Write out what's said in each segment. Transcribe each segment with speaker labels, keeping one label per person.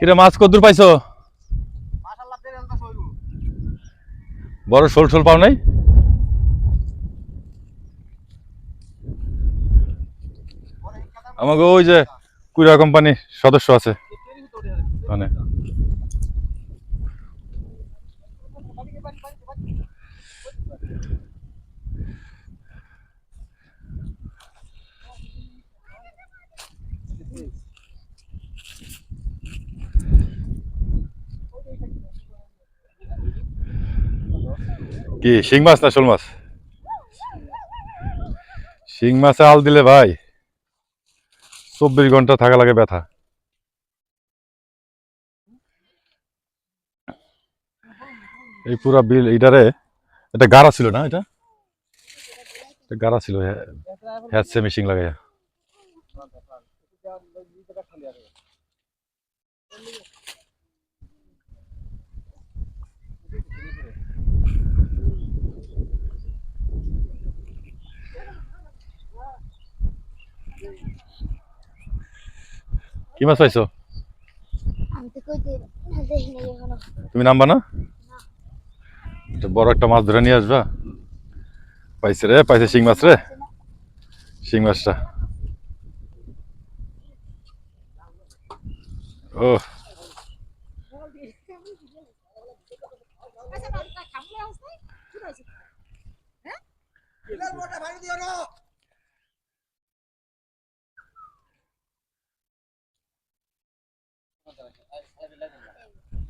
Speaker 1: কিরে মাছ কদ্দুর পাইছো? বড় শোল শোল পাও নাই? আমাকে ওই যে কুরিয়ার কোম্পানির সদস্য আছে মানে। কি শিং মাছ না শোল মাছ? শিং মাছে আল দিলে ভাই 24 ঘন্টা থাকা লাগে ব্যথা। এই পুরা বিল এটারে এটা গাড়া ছিল না, এটা গাড়া ছিল হ্যাচে মেশিন লাগাইয়া। কি মাছ পাইছো? তুমি নামবা না? বড় একটা মাছ ধরে নিয়ে আসবা। পাইছে রে, পাইছে শিং মাছ রে, শিং মাছটা। ও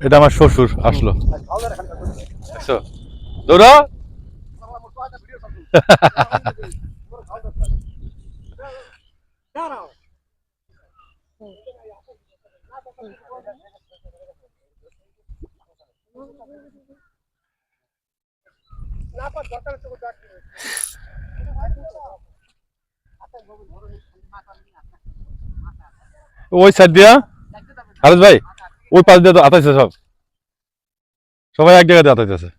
Speaker 1: এটা আমার শ্বশুর আসলো। দৌড়া ওই সাইড দিয়া হারেস ভাই, ওই পাশ দিয়ে তো আতাইছে সব, সবাই এক জায়গাতে আতাইতেছে।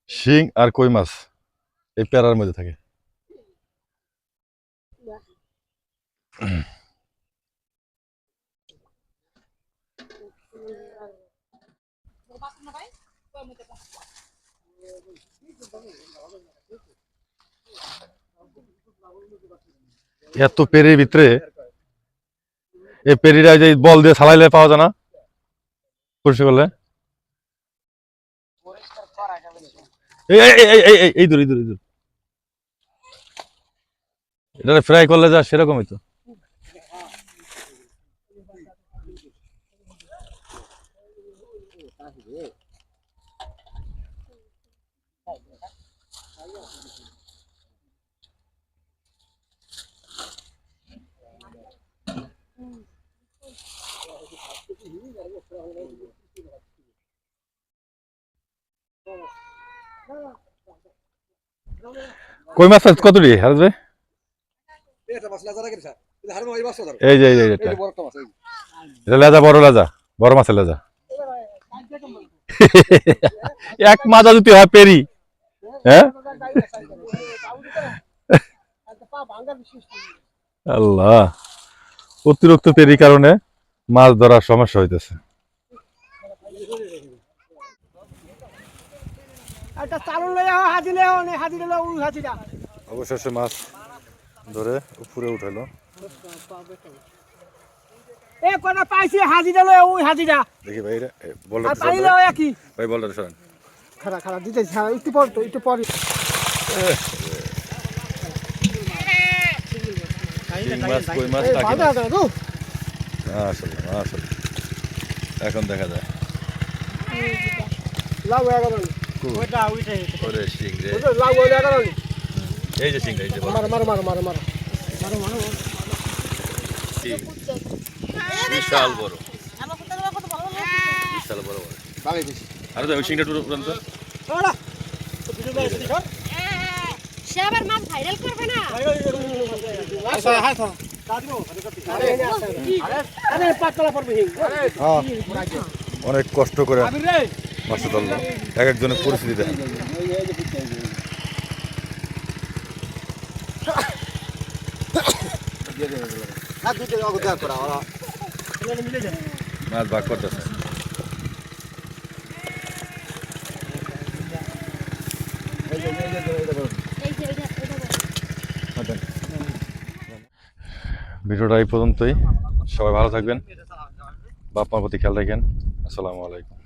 Speaker 1: শিং আর কই মাছ এই প্যারার মধ্যে থাকে। এত পেরির ভিতরে এই পেরিটা যে বল দিয়ে সালাইলে পাওয়া যায় না পরিষ্কার করলে। এই দূর এটা ফ্রাই করলে যা সেরকমই তো। কই মাছ কত রে হারজ ভাই? এই যে এটা লেজা, বড় লেজা, বড় মাছের লেজা। এক মাজা যদি হয় পেরি, হ্যাঁ আল্লাহ, অতিরিক্ত পেরির কারণে মাছ ধরার সমস্যা হইতেছে। অবশেষে মাছ ধরে উপরে উঠালো। দেখি ভাই ভাই বলটা সরেন। এখন দেখা যায় এই যে সিংড়া, এই যে বিশাল বড়, বিশাল বড় বড়। আরে তো সিংড়া টুরু উড়ান তো। সে আবার মাছ ভাইরাল করবে না। আচ্ছা হাই তো আরে পাতলা পড়বে। হ্যাঁ অনেক কষ্ট করে মাছ ধরলো, এক একজনের পরিস্থিতি দেখেন।
Speaker 2: দিয়ে দেবে না দুটো অগো দেওয়ার পর ওরা
Speaker 1: মাছ ভাগ করতেছে ভিডিওটা এই পর্যন্তই সবাই ভালো থাকবেন বাপ মার প্রতি খেয়াল রাখেন আসসালামু আলাইকুম